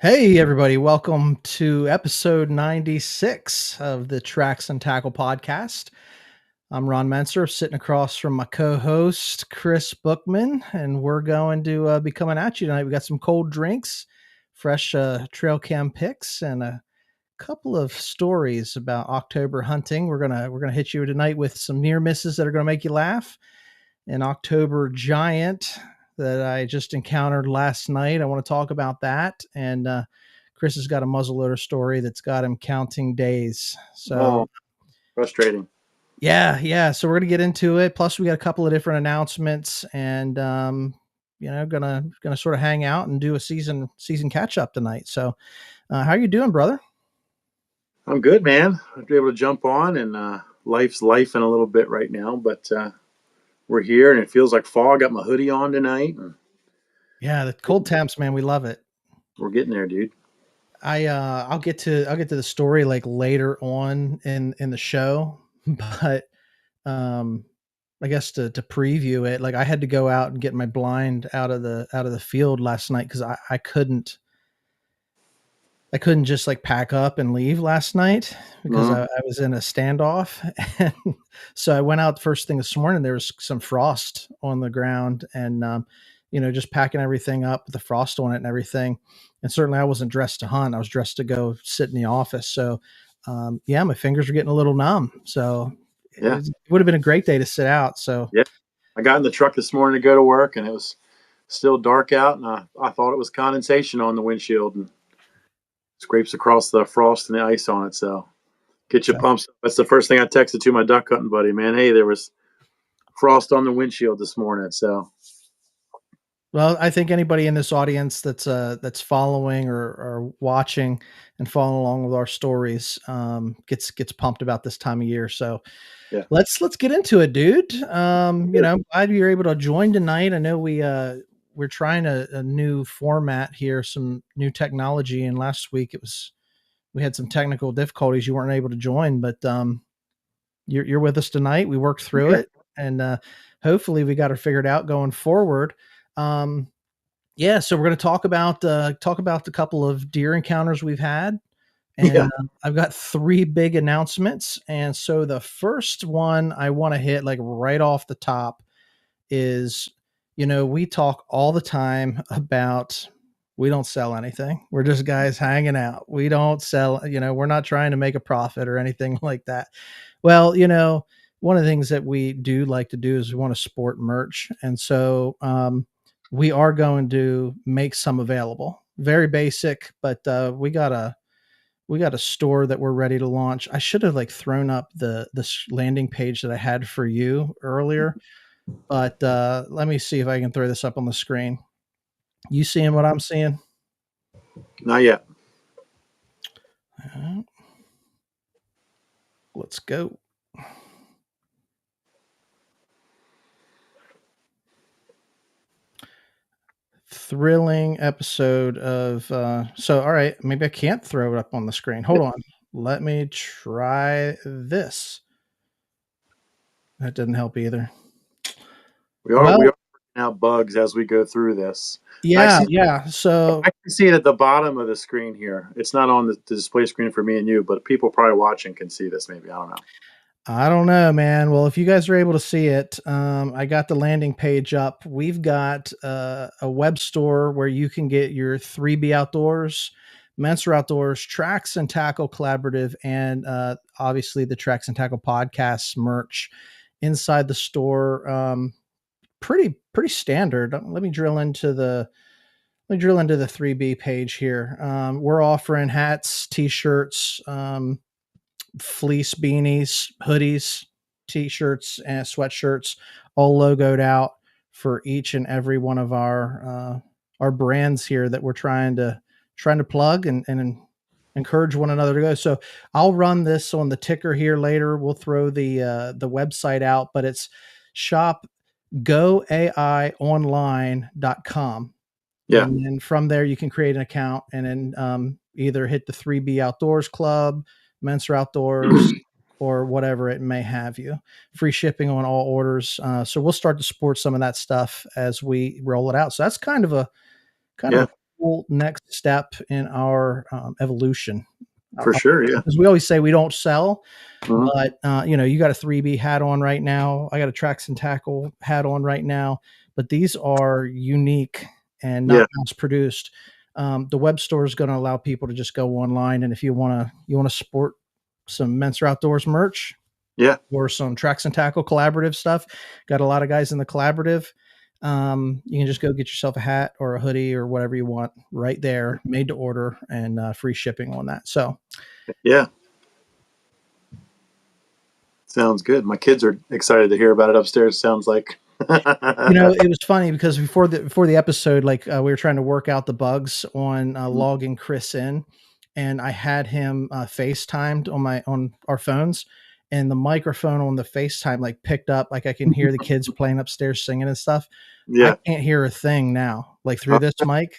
Hey, everybody. Welcome to episode 96 of the Tracks and Tackle podcast. I'm Ron Menser, sitting across from my co host, Kris Bookman, and we're going to be coming at you tonight. We got some cold drinks, fresh trail cam picks, and a couple of stories about October hunting. We're gonna hit you tonight with some near misses that are going to make you laugh. An October giant that I just encountered last night. I want to talk about that. And Kris has got a muzzleloader story that's got him counting days. So, Oh, frustrating. yeah. So we're gonna get into it. Plus, we got a couple of different announcements, and gonna sort of hang out and do a season catch up tonight. So, how are you doing, brother? I'm good, man. I'll be able to jump on, and life's life in a little bit right now, but we're here, and it feels like fall. I got my hoodie on tonight, and Yeah, the cold temps, man. We love it. we're getting there, dude. I'll get to the story like later on in the show, but um I guess to preview it, like I had to go out and get my blind out of the field last night because I couldn't just like pack up and leave last night because Uh, I was in a standoff. And so I went out first thing this morning. There was some frost on the ground, and just packing everything up with the frost on it and everything. And certainly I wasn't dressed to hunt. I was dressed to go sit in the office. So yeah, my fingers were getting a little numb. So yeah, it would have been a great day to sit out. So yeah. I got in the truck this morning to go to work, and it was still dark out, and I thought it was condensation on the windshield, and scrapes across the frost and the ice on it. So get your pumps. That's the first thing I texted to my duck hunting buddy, man. Hey, there was frost on the windshield this morning. So Well, I think anybody in this audience that's following or watching and following along with our stories gets pumped about this time of year. So yeah, let's get into it, dude. Glad you're able to join tonight. I know we're trying a new format here, some new technology, and last week we had some technical difficulties. You weren't able to join, but you're with us tonight. We worked through yeah, it, and hopefully we got it figured out going forward. Um, yeah, so we're going to talk about the couple of deer encounters we've had, yeah. and I've got three big announcements. And so the first one I want to hit like right off the top is, we talk all the time about we don't sell anything. We're just guys hanging out. We don't sell, we're not trying to make a profit or anything like that. Well, one of the things that we do like to do is we want to sport merch. And so we are going to make some available. Very basic, but we got a store that we're ready to launch. I should have like thrown up this landing page that I had for you earlier, but let me see if I can throw this up on the screen. You seeing what I'm seeing? Not yet. Uh, let's go. Thrilling episode of so all right, maybe I can't throw it up on the screen. Hold on. Let me try this. That didn't help either. We Well, are working out bugs as we go through this. I yeah, see yeah. So I can see it at the bottom of the screen here. It's not on the display screen for me and you, but people probably watching can see this. Maybe I don't know. I don't know, man. Well, if you guys are able to see it, I got the landing page up. We've got a web store where you can get your 3B Outdoors, Mentor Outdoors, Tracks and Tackle Collaborative, and obviously the Tracks and Tackle podcast merch inside the store. Pretty standard. Let me drill into the 3B page here. We're offering hats, t-shirts, fleece beanies, hoodies, t-shirts, and sweatshirts, all logoed out for each and every one of our brands here that we're trying to plug and encourage one another to go. So I'll run this on the ticker here later. We'll throw the website out, but it's shopgoaionline.com. Yeah, And then from there, you can create an account and then either hit the 3B Outdoors Club, Mentor Outdoors, or whatever it may have you. Free shipping on all orders. So we'll start to support some of that stuff as we roll it out. So that's kind of a yeah. cool next step in our evolution. For sure. Yeah. Because we always say we don't sell, Mhm. but you got a 3B hat on right now. I got a Tracks and Tackle hat on right now, but these are unique and not Yeah. mass produced. The web store is going to allow people to just go online, and if you want to sport some Mentor Outdoors merch Yeah. or some Tracks and Tackle collaborative stuff, got a lot of guys in the collaborative. You can just go get yourself a hat or a hoodie or whatever you want right there, made to order, and free shipping on that. So Yeah. Sounds good. My kids are excited to hear about it upstairs. Sounds like. It was funny because before the episode, like we were trying to work out the bugs on logging Kris in, and I had him FaceTimed on our phones, and the microphone on the FaceTime like picked up, like I can hear the kids playing upstairs singing and stuff. I Yeah. can't hear a thing now, like through this mic.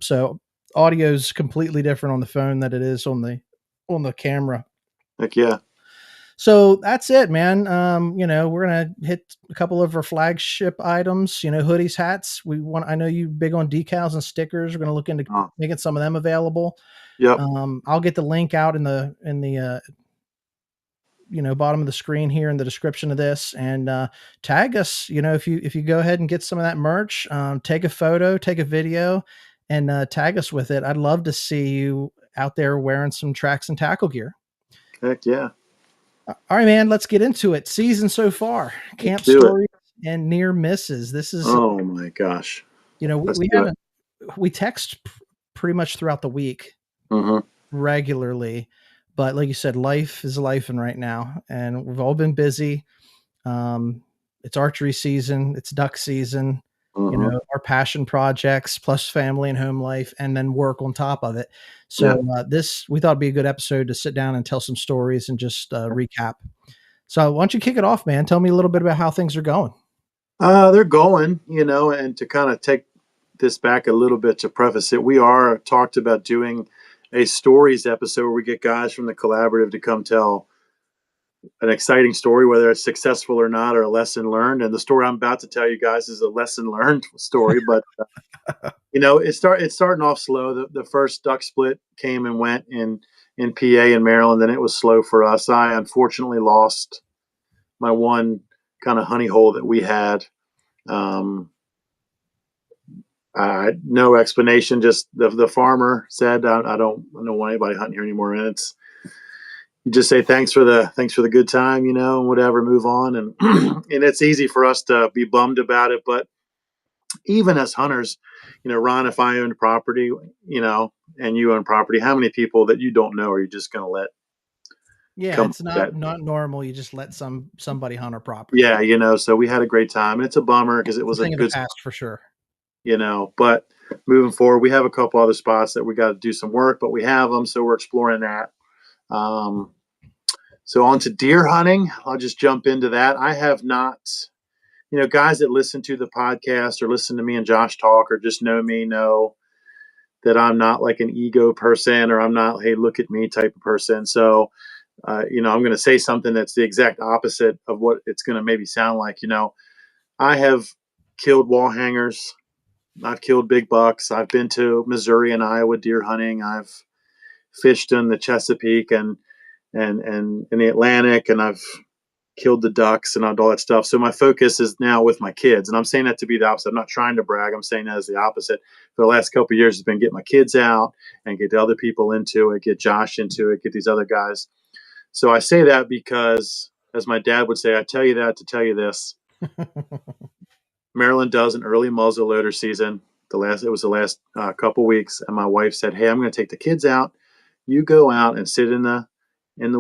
So audio is completely different on the phone than it is on the camera. Heck yeah. So that's it, man. We're gonna hit a couple of our flagship items. Hoodies, hats. I know you big on decals and stickers. We're gonna look into Oh, making some of them available. yep. I'll get the link out in the bottom of the screen here in the description of this, and tag us. If you go ahead and get some of that merch, take a photo, take a video, and tag us with it. I'd love to see you out there wearing some Tracks and Tackle gear. Heck yeah. All right, man, let's get into it. Season so far, Let's camp do it. stories and near misses. This is, Oh my gosh. we, Let's we do it. haven't, we text pretty much throughout the week Hmm. regularly, but like you said, life is life and right now, and we've all been busy. Um, it's archery season, it's duck season, Hmm. our passion projects plus family and home life, and then work on top of it. Yeah. So we thought it'd be a good episode to sit down and tell some stories and just recap. So why don't you kick it off, man? Tell me a little bit about how things are going. They're going, and to kind of take this back a little bit to preface it, we are talked about doing a stories episode where we get guys from the collaborative to come tell an exciting story, whether it's successful or not, or a lesson learned. And the story I'm about to tell you guys is a lesson learned story, but it's starting off slow. The first duck split came and went in PA and Maryland, and it was slow for us. I unfortunately lost my one kind of honey hole that we had. Um, no explanation. Just the farmer said, I don't want anybody hunting here anymore. And you just say thanks for the good time, and whatever, move on. And and it's easy for us to be bummed about it, but even as hunters, Ron, if I owned property, and you own property, how many people that you don't know are you just going to let Yeah, come it's that? not normal. You just let somebody hunt our property. Yeah, so we had a great time. It's a bummer because it It's was a a thing of the good, past for sure. but moving forward, we have a couple other spots that we got to do some work, but we have them, so we're exploring that. Um, so on to deer hunting. I'll just jump into that. I have not, guys that listen to the podcast or listen to me and Josh talk or just know me know that I'm not like an ego person or I'm not, hey, look at me type of person. So, I'm going to say something that's the exact opposite of what it's going to maybe sound like. I have killed wall hangers. I've killed big bucks. I've been to Missouri and Iowa deer hunting. I've fished in the Chesapeake and in the Atlantic, and I've killed the ducks and all that stuff. So my focus is now with my kids, and I'm saying that to be the opposite. I'm not trying to brag. I'm saying that as the opposite. For the last couple of years, it's been get my kids out and get other people into it, get Josh into it, get these other guys. So I say that because, as my dad would say, I tell you that to tell you this. Maryland does an early muzzleloader season. It was the last couple weeks, and my wife said, "Hey, I'm going to take the kids out. You go out and sit in the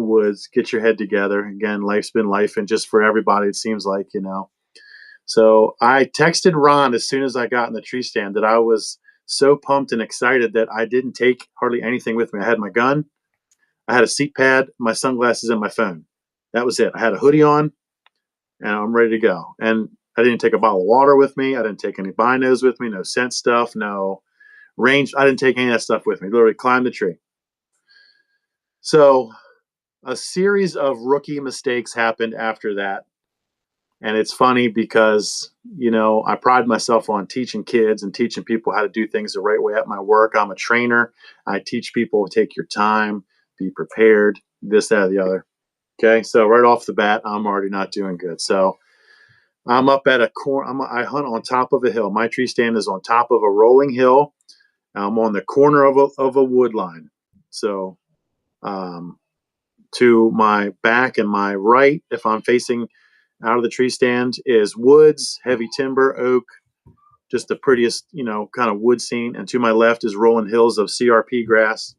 woods, get your head together. Again, life's been life, and just for everybody, it seems like. So I texted Ron as soon as I got in the tree stand that I was so pumped and excited that I didn't take hardly anything with me. I had my gun, I had a seat pad, my sunglasses, and my phone. That was it. I had a hoodie on, and I'm ready to go. And I didn't take a bottle of water with me. I didn't take any binos with me. No scent stuff. No range. I didn't take any of that stuff with me. Literally climbed the tree. So a series of rookie mistakes happened after that. And it's funny because, I pride myself on teaching kids and teaching people how to do things the right way at my work. I'm a trainer. I teach people take your time, be prepared, this, that, or the other. Okay. So right off the bat, I'm already not doing good. So I'm up at a corner. I hunt on top of a hill. My tree stand is on top of a rolling hill. I'm on the corner of a wood line. So, um, to my back and my right, if I'm facing out of the tree stand, is woods, heavy timber, oak, just the prettiest, kind of wood scene. And to my left is rolling hills of CRP grass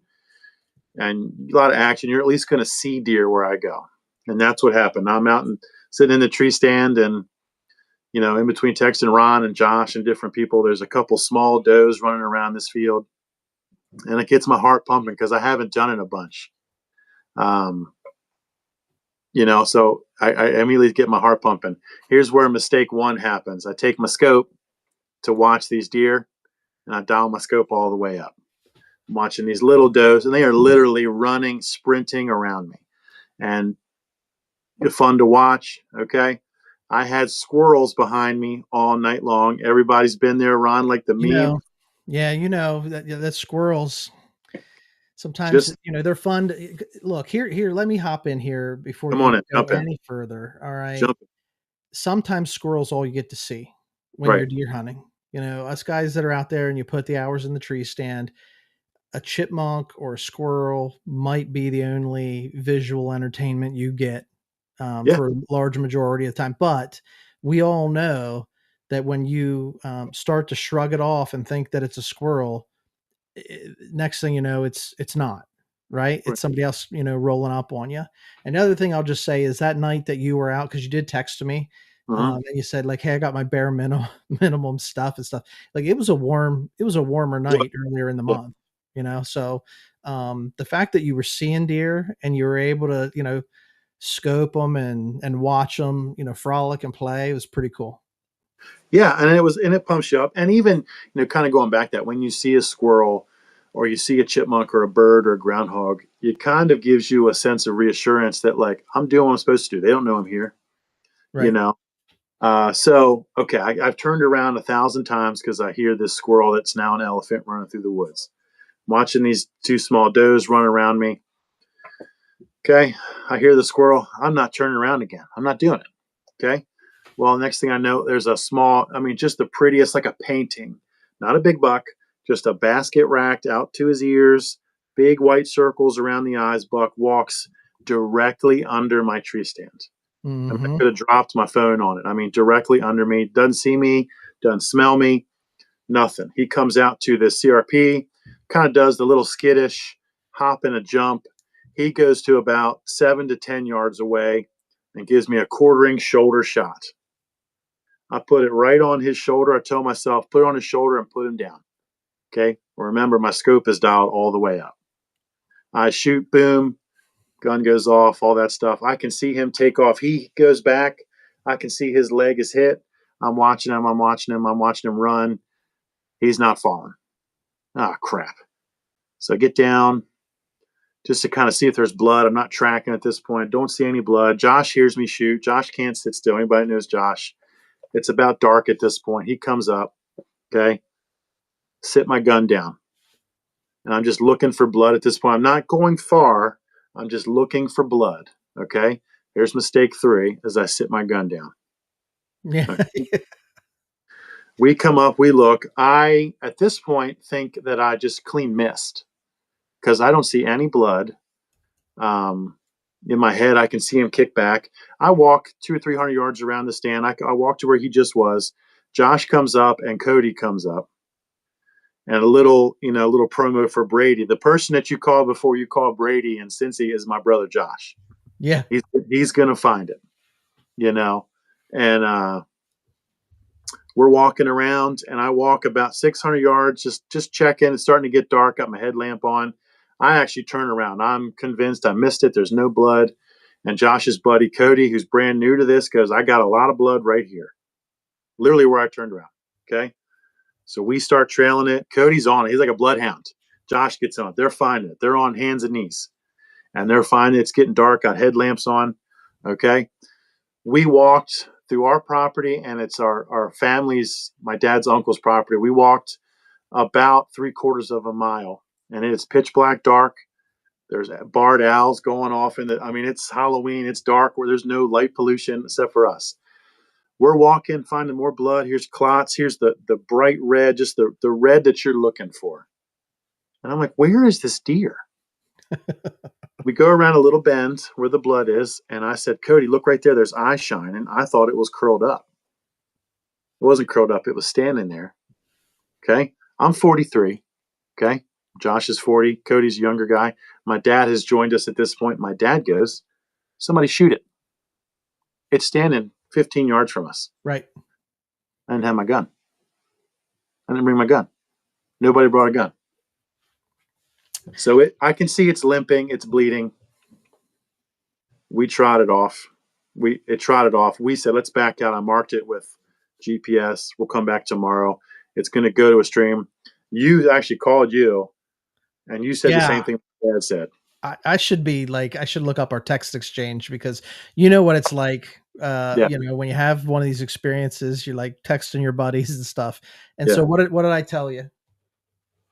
and a lot of action. You're at least going to see deer where I go. And that's what happened. I'm out and sitting in the tree stand, and, in between texting Ron and Josh and different people, there's a couple small does running around this field. And it gets my heart pumping because I haven't done it a bunch. Um, so I immediately get my heart pumping. Here's where mistake one happens. I take my scope to watch these deer, and I dial my scope all the way up. I'm watching these little does, and they are literally running, sprinting around me. And they're fun to watch, okay? I had squirrels behind me all night long. Everybody's been there, Ron, like the You meme. know, yeah, that squirrels sometimes, Just they're fun to look here. Let me hop in here before come on you in, go jump in, any further. All right. jump in. Sometimes squirrels all you get to see when Right. you're deer hunting. Us guys that are out there and you put the hours in the tree stand, a chipmunk or a squirrel might be the only visual entertainment you get Yeah. for a large majority of the time. But we all know that when you start to shrug it off and think that it's a squirrel, next thing you know, it's not right. Right. It's somebody else, rolling up on you. Another thing I'll just say is that night that you were out, because you did text me, Uh-huh. and you said like, "Hey, I got my bare minimum minimum stuff and stuff." Like it was a warmer night earlier in the Yeah. month, So the fact that you were seeing deer and you were able to, scope them and watch them, frolic and play was pretty cool. Yeah, and it pumps you up. And even, kind of going back that when you see a squirrel or you see a chipmunk or a bird or a groundhog, it kind of gives you a sense of reassurance that like I'm doing what I'm supposed to do. They don't know I'm here, you Right. know. So okay, I've turned around 1,000 times because I hear this squirrel that's now an elephant running through the woods. I'm watching these two small does run around me. Okay, I hear the squirrel. I'm not turning around again. I'm not doing it. Okay. Well, next thing I know, there's a small, just the prettiest, like a painting, not a big buck, just a basket racked out to his ears, big white circles around the eyes. Buck walks directly under my tree stand. I Mhm. could have dropped my phone on it. Directly under me. Doesn't see me, doesn't smell me, nothing. He comes out to the CRP, kind of does the little skittish hop and a jump. He goes to about 7 to 10 yards away and gives me a quartering shoulder shot. I put it right on his shoulder. I tell myself, put it on his shoulder and put him down. Okay. Well, remember, my scope is dialed all the way up. I shoot, boom, gun goes off, all that stuff. I can see him take off. He goes back. I can see his leg is hit. I'm watching him. I'm watching him. I'm watching him run. He's not falling. Ah, crap. So I get down just to kind of see if there's blood. I'm not tracking at this point. Don't see any blood. Josh hears me shoot. Josh can't sit still. Anybody knows Josh. It's about dark at this point. He comes up. Okay. Sit my gun down. And I'm just looking for blood at this point. I'm not going far. I'm just looking for blood. Okay. Here's mistake three as I sit my gun down. Yeah. Okay. We come up, we look. I, at this point, think that I just clean missed because I don't see any blood. Um, in my head, I can see him kick back. I walk 200 or 300 yards around the stand. I walk to where he just was. Josh comes up and Cody comes up. And a little promo for Brady. The person that you call before you call Brady in Cincy is my brother Josh. Yeah. He's gonna find it, And we're walking around, and I walk about 600 yards, just checking. It's starting to get dark. Got my headlamp on. I actually turn around. I'm convinced I missed it. There's no blood. And Josh's buddy Cody, who's brand new to this, goes, "I got a lot of blood right here." Literally where I turned around. Okay. So we start trailing it. Cody's on it. He's like a bloodhound. Josh gets on it. They're finding it. They're on hands and knees. And they're finding it. It's getting dark. Got headlamps on. Okay. We walked through our property, and it's our family's, my dad's uncle's property. We walked about 3/4 of a mile, and it's pitch black dark. There's barred owls going off in the. I mean, it's Halloween. It's dark where there's no light pollution except for us. We're walking, finding more blood. Here's clots. Here's the bright red, just the red that you're looking for. And I'm like, where is this deer? We go around a little bend where the blood is, and I said, Cody, look right there. There's eye shine, and I thought it was curled up. It wasn't curled up. It was standing there. Okay, I'm 43. Okay, Josh is 40. Cody's a younger guy. My dad has joined us at this point. My dad goes, somebody shoot it. It's standing 15 yards from us. Right. I didn't have my gun. I didn't bring my gun. Nobody brought a gun. So I can see it's limping. It's bleeding. We trotted off. It trotted off. We said, let's back out. I marked it with GPS. We'll come back tomorrow. It's going to go to a stream. You actually called you, and you said the same Yeah. thing my dad said. I should be like, I should look up our text exchange, because you know what it's like. Yeah. You know, when you have one of these experiences, you're like texting your buddies and stuff. And Yeah. so what did I tell you?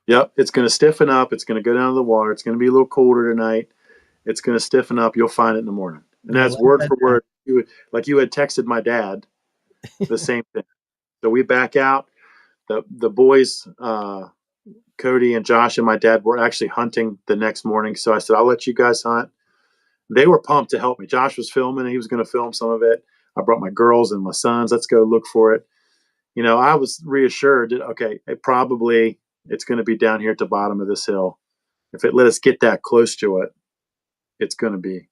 Yep. It's going to stiffen up. It's going to go down to the water. It's going to be a little colder tonight. It's going to stiffen up. You'll find it in the morning. And that's word for word. Like you had texted my dad the same thing. So we back out. The boys, Cody and Josh and my dad were actually hunting the next morning. So I said, I'll let you guys hunt. They were pumped to help me. Josh was filming, and he was going to film some of it. I brought my girls and my sons. Let's go look for it. You know, I was reassured that, okay, it's going to be down here at the bottom of this hill. If it let us get that close to it, it's got to be,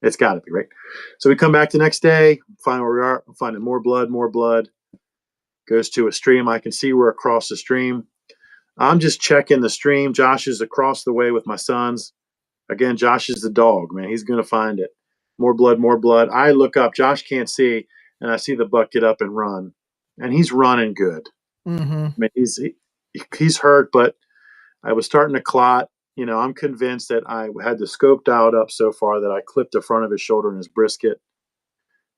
right? So we come back the next day, find where we are, finding more blood, goes to a stream. I can see we're across the stream. I'm just checking the stream. Josh is across the way with my sons. Again, Josh is the dog, man. He's going to find it. More blood. I look up. Josh can't see, and I see the buck get up and run. And he's running good. Mm-hmm. I mean, he's hurt, but I was starting to clot. You know, I'm convinced that I had the scope dialed up so far that I clipped the front of his shoulder in his brisket.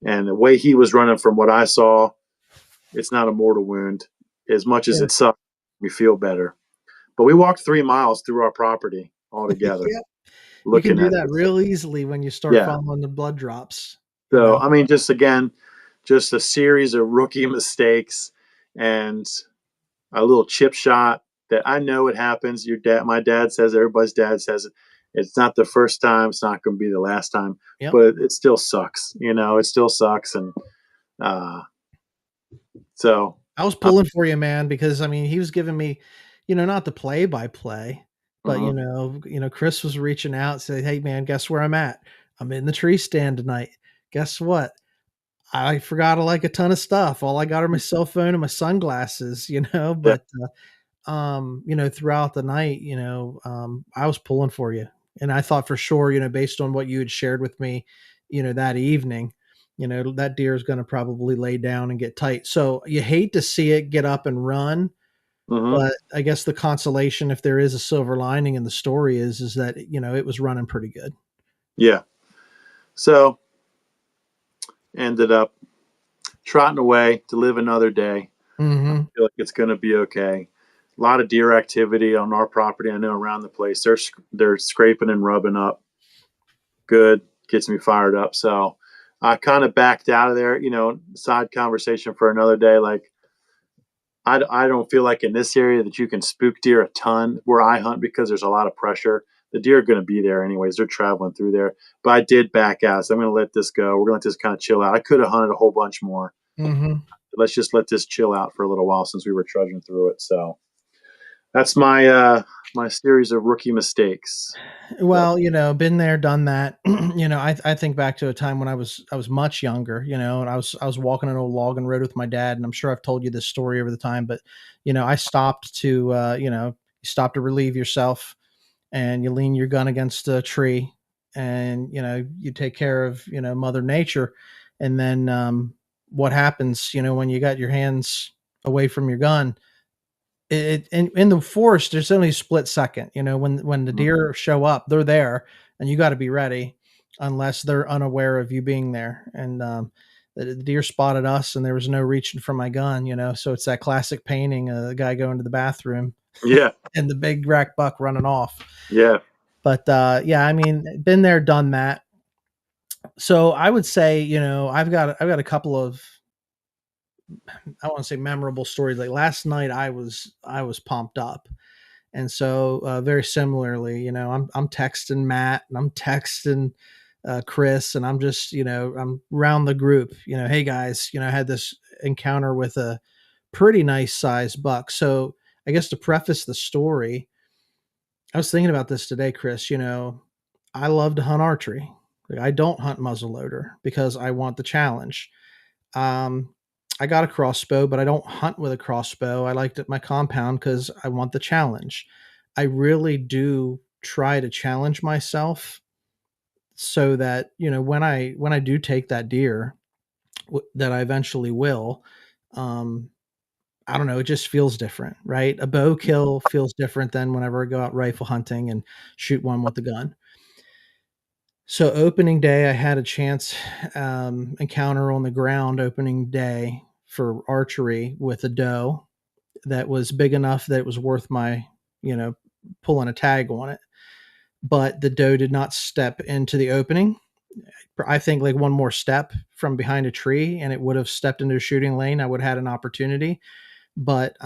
And the way he was running, from what I saw, it's not a mortal wound. As much as it sucks, we feel better. But we walked 3 miles through our property all together. Yeah. You can do that real easly when you start Yeah. following the blood drops. So, I mean, just a series of rookie mistakes and a little chip shot that I know it happens. My dad says, everybody's dad says it. It's not the first time. It's not going to be the last time. Yep. But it still sucks. You know, it still sucks. And so I was pulling for you, man, because I mean, he was giving me, you know, not the play-by-play, but you know, Kris was reaching out, saying, "Hey, man, guess where I'm at? I'm in the tree stand tonight. Guess what? I forgot like a ton of stuff. All I got are my cell phone and my sunglasses, you know." But you know, throughout the night, you know, I was pulling for you, and I thought for sure, you know, based on what you had shared with me, you know, that evening, you know, that deer is going to probably lay down and get tight. So you hate to see it get up and run. But I guess the consolation, if there is a silver lining in the story, is that, you know, it was running pretty good. Yeah. So ended up trotting away to live another day. Mm-hmm. I feel like it's going to be okay. A lot of deer activity on our property. I know around the place they're scraping and rubbing up. Good. Gets me fired up. So I kind of backed out of there, you know, side conversation for another day. Like, I don't feel like in this area that you can spook deer a ton where I hunt, because there's a lot of pressure. The deer are going to be there anyways. They're traveling through there. But I did back out. So I'm going to let this go. We're going to let this kind of chill out. I could have hunted a whole bunch more. Mm-hmm. Let's just let this chill out for a little while since we were trudging through it. So that's my my series of rookie mistakes. Well, you know, been there, done that. You know, I think back to a time when I was much younger, you know, and I was walking an old logging road with my dad, and I'm sure I've told you this story over the time, but you know, I stopped to you know, you stop to relieve yourself, and you lean your gun against a tree, and you know, you take care of, you know, Mother Nature. And then what happens, you know, when you got your hands away from your gun, in the forest, there's only a split second. You know, when the deer show up, they're there, and you got to be ready, unless they're unaware of you being there. And the deer spotted us and there was no reaching for my gun, so it's that classic painting of the guy going to the bathroom Yeah. and the big rack buck running off. Yeah. But yeah, I mean, been there, done that. So I would say, I've got a couple of, I want to say, memorable stories. Like last night, I was pumped up, and so very similarly, I'm texting Matt and I'm texting Kris, and I'm just, I'm around the group. Hey guys, I had this encounter with a pretty nice sized buck. So I guess to preface the story, I was thinking about this today, Kris. I love to hunt archery. Like, I don't hunt muzzleloader because I want the challenge. Um, I got a crossbow, but I don't hunt with a crossbow. I liked it my compound because I want the challenge. I really do try to challenge myself so that when I do take that deer that I eventually will, um, I don't know, it just feels different, right? A bow kill feels different than whenever I go out rifle hunting and shoot one with the gun. So opening day, I had a chance encounter on the ground opening day for archery with a doe that was big enough that it was worth my, you know, pulling a tag on it. But the doe did not step into the opening. I think like one more step from behind a tree and it would have stepped into a shooting lane. I would have had an opportunity, but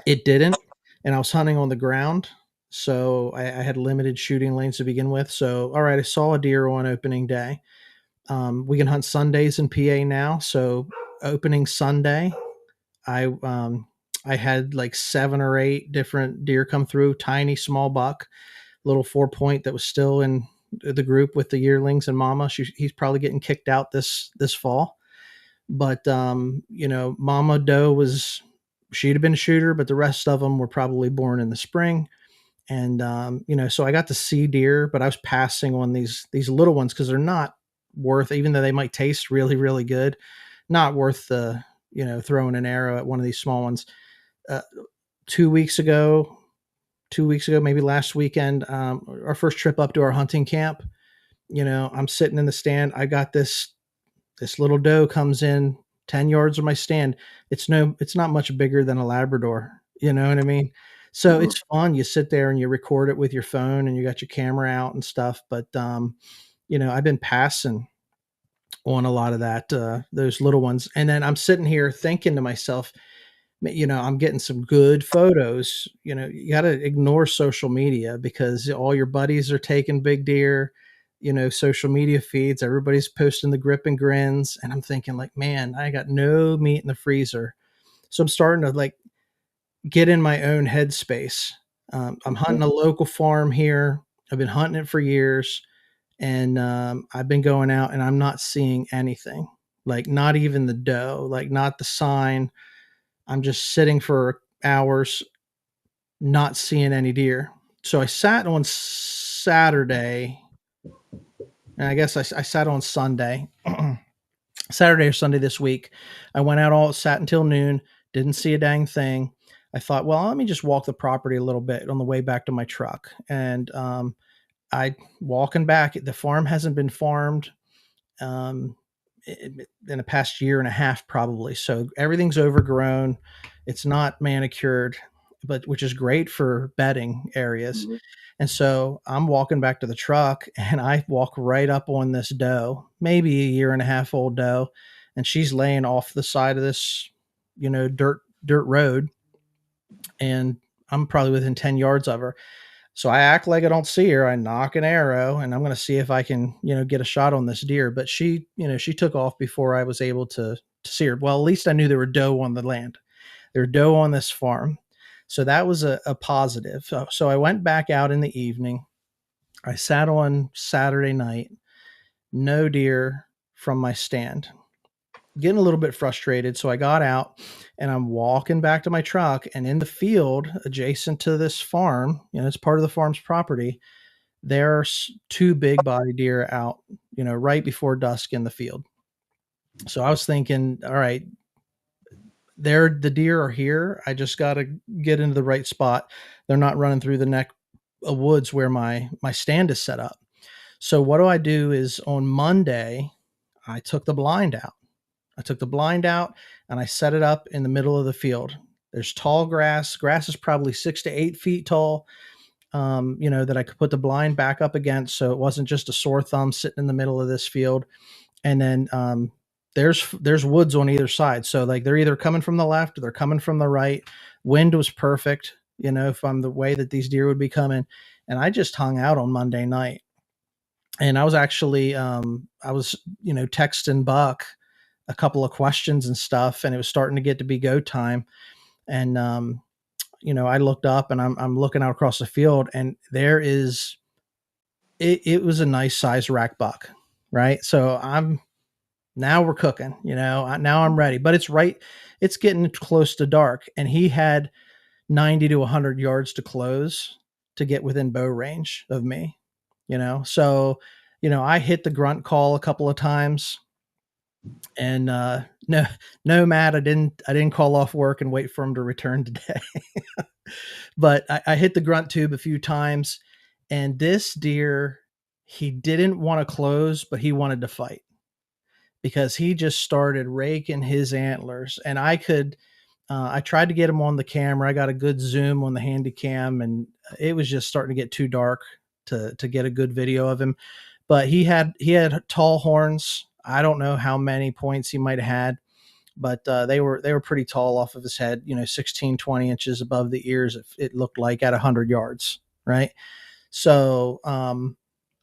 it didn't. And I was hunting on the ground. So I had limited shooting lanes to begin with. So, all right, I saw a deer on opening day. We can hunt Sundays in PA now. So opening Sunday, I um, I had like 7 or 8 different deer come through. Tiny, small buck, little 4 point that was still in the group with the yearlings and mama. He's probably getting kicked out this fall. But Mama doe she'd have been a shooter, but the rest of them were probably born in the spring. And so I got to see deer, but I was passing on these little ones because they're not worth, even though they might taste really, really good, not worth the throwing an arrow at one of these small ones. Uh, 2 weeks ago, 2 weeks ago, maybe last weekend, our first trip up to our hunting camp. I'm sitting in the stand. I got this little doe comes in 10 yards of my stand. It's not much bigger than a Labrador. You know what I mean? So Mhm. it's fun. You sit there and you record it with your phone and you got your camera out and stuff. But I've been passing on a lot of those little ones. And then I'm sitting here thinking to myself, I'm getting some good photos. You got to ignore social media because all your buddies are taking big deer, social media feeds, everybody's posting the grip and grins. And I'm thinking, like, man, I got no meat in the freezer. So I'm starting to like get in my own headspace. I'm hunting a local farm here. I've been hunting it for years. And I've been going out and I'm not seeing anything, like not even the doe, like not the sign. I'm just sitting for hours, not seeing any deer. So I sat on Saturday, and I guess I sat on Sunday, Saturday or Sunday this week. I went out sat until noon, didn't see a dang thing. I thought, well, let me just walk the property a little bit on the way back to my truck. And I walking back, the farm hasn't been farmed um, in the past year and a half, probably. So everything's overgrown. It's not manicured, but which is great for bedding areas. Mhm. And so I'm walking back to the truck and I walk right up on this doe, maybe a year and a half old doe. And she's laying off the side of this, dirt road. And I'm probably within 10 yards of her. So I act like I don't see her. I knock an arrow and I'm going to see if I can, get a shot on this deer. But she took off before I was able to see her. Well, at least I knew there were doe on the land. There were doe on this farm. So that was a positive. So I went back out in the evening. I sat on Saturday night, no deer from my stand, getting a little bit frustrated. So I got out and I'm walking back to my truck. And in the field adjacent to this farm, it's part of the farm's property, there's 2 big body deer out, right before dusk in the field. So I was thinking, all right, the deer are here. I just got to get into the right spot. They're not running through the neck of woods where my stand is set up. So what do? Is on Monday, I took the blind out. I took the blind out and I set it up in the middle of the field. There's tall grass. Grass is probably 6 to 8 feet tall. That I could put the blind back up against, so it wasn't just a sore thumb sitting in the middle of this field. And then there's woods on either side, so like they're either coming from the left or they're coming from the right. Wind was perfect, from the way that these deer would be coming. And I just hung out on Monday night, and I was actually texting Buck a couple of questions and stuff, and it was starting to get to be go time. And I looked up and I'm looking out across the field, and there is it was a nice size rack buck, right? So now we're cooking, now I'm ready, but it's getting close to dark, and he had 90 to 100 yards to close to get within bow range of me, so I hit the grunt call a couple of times. And no, Matt, I didn't call off work and wait for him to return today. But I hit the grunt tube a few times, and this deer, he didn't want to close, but he wanted to fight, because he just started raking his antlers. And I tried to get him on the camera. I got a good zoom on the handy cam, and it was just starting to get too dark to get a good video of him. But he had tall horns. I don't know how many points he might have had, but they were pretty tall off of his head, 16, 20 inches above the ears. It looked like at 100 yards. Right. So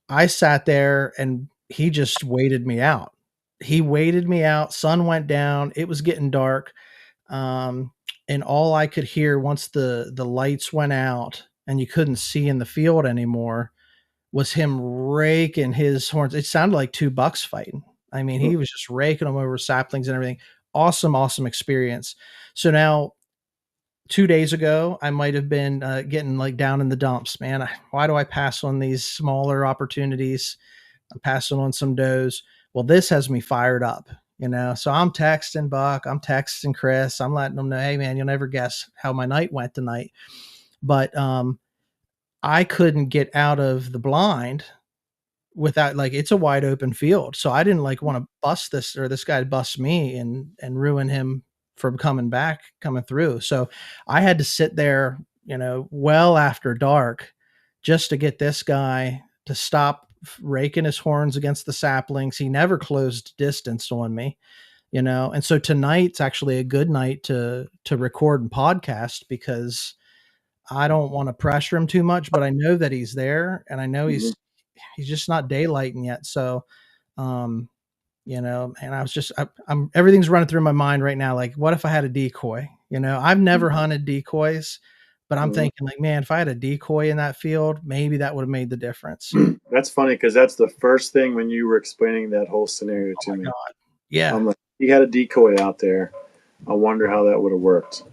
I sat there and he just waited me out. He waited me out. Sun went down. It was getting dark. And all I could hear once the lights went out and you couldn't see in the field anymore was him raking his horns. It sounded like two bucks fighting. I mean, he was just raking them over saplings and everything. Awesome, awesome experience. So now, 2 days ago, I might have been getting like down in the dumps, man. Why do I pass on these smaller opportunities? I'm passing on some does. Well, this has me fired up, So I'm texting Buck, I'm texting Kris, I'm letting them know, hey man, you'll never guess how my night went tonight. But I couldn't get out of the blind without, like, it's a wide open field. So I didn't like want to bust this, or this guy bust me and ruin him from coming through. So I had to sit there, well after dark, just to get this guy to stop raking his horns against the saplings. He never closed distance on me, And so tonight's actually a good night to record and podcast, because I don't want to pressure him too much, but I know that he's there, and I know he's just not daylighting yet. So, um, and I was just, I'm everything's running through my mind right now. Like, what if I had a decoy? I've never hunted decoys, but I'm thinking like, man, if I had a decoy in that field, maybe that would have made the difference. That's funny, because that's the first thing when you were explaining that whole scenario Oh to my me. God. Yeah. I'm like, he had a decoy out there. I wonder how that would have worked,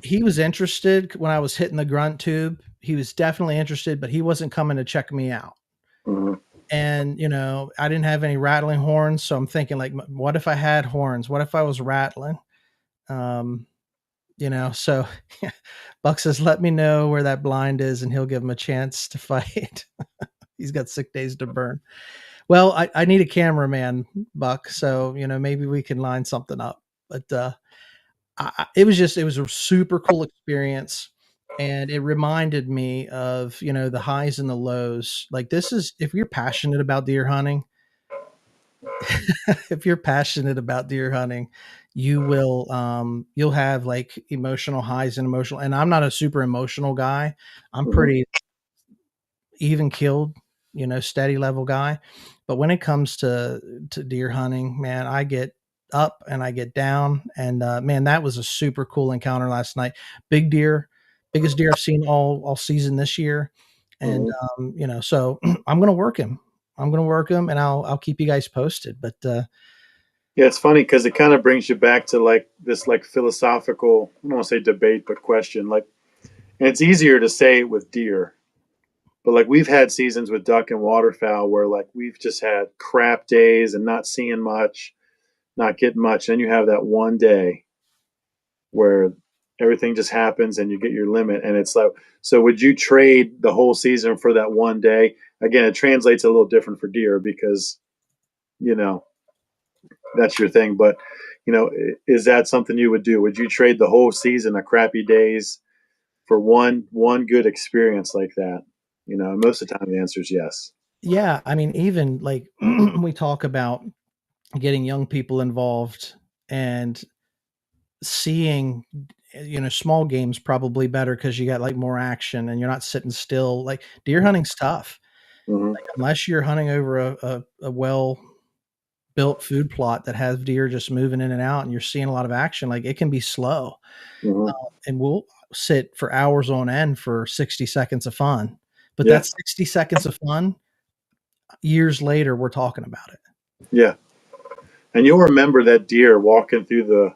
He was interested when I was hitting the grunt tube. He was definitely interested, but he wasn't coming to check me out. Mhm. And I didn't have any rattling horns, so I'm thinking like, what if I had horns? What if I was rattling? um so Buck says, let me know where that blind is and he'll give him a chance to fight. He's got 6 days to burn. Well, I need a cameraman, Buck, so maybe we can line something up. But it was a super cool experience, and it reminded me of the highs and the lows. Like, this is, if you're passionate about deer hunting, if you're passionate about deer hunting, you'll have like emotional highs and emotional. And I'm not a super emotional guy. I'm Mhm. pretty even killed, steady level guy. But when it comes to deer hunting, man, I get up and I get down. And man, that was a super cool encounter last night. Big deer, biggest deer I've seen all season this year. And Mhm. so I'm gonna work him. I'm gonna work him, and I'll keep you guys posted. But Yeah, it's funny because it kind of brings you back to like this like philosophical, I don't want to say debate, but question. Like, and it's easier to say with deer, but like we've had seasons with duck and waterfowl where like we've just had crap days and not seeing much, not getting much. Then you have that one day where everything just happens and you get your limit. And it's like, so would you trade the whole season for that one day? Again, it translates a little different for deer because, you know, that's your thing. But is that something you would do? Would you trade the whole season of crappy days for one good experience like that? Most of the time the answer is yes. Yeah, I mean, even like we talk about getting young people involved and seeing, small games probably better because you got like more action and you're not sitting still. Like deer hunting's tough. Hmm. Like unless you're hunting over a well built food plot that has deer just moving in and out and you're seeing a lot of action, like it can be slow. Hmm. And we'll sit for hours on end for 60 seconds of fun. But Yeah, that 60 seconds of fun, years later, we're talking about it. yeah. And you'll remember that deer walking through the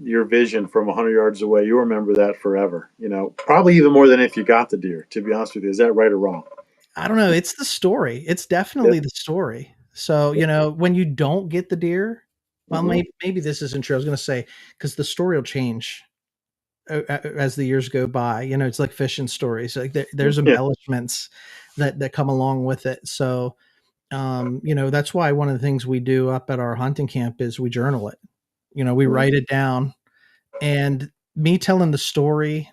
your vision from 100 yards away. You'll remember that forever. Probably even more than if you got the deer. To be honest with you, is that right or wrong? I don't know. It's the story. It's Yeah. definitely the story. So, when you don't get the deer, well, Hmm. maybe this isn't true. I was going to say, because the story will change as the years go by. It's like fishing stories. Like there's Yeah. embellishments that come along with it. So, that's why one of the things we do up at our hunting camp is we journal it. We Mhm. write it down. And me telling the story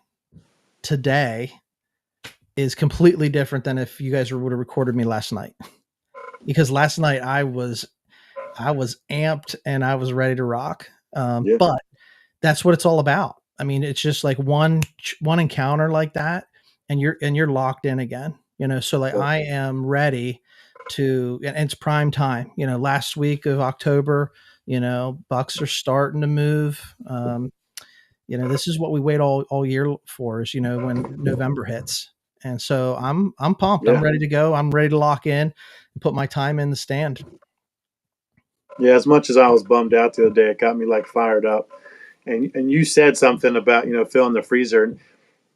today is completely different than if you guys would have recorded me last night. Because last night I was amped and I was ready to rock. Yeah. But that's what it's all about. I mean, it's just like one encounter like that, and you're locked in again. So like Yeah. I am ready and it's prime time. Last week of October, bucks are starting to move. This is what we wait all year for is when November hits. And so I'm pumped. I'm Yeah. ready to go. I'm ready to lock in and put my time in the stand. Yeah. As much as I was bummed out the other day, it got me like fired up. And you said something about filling the freezer. And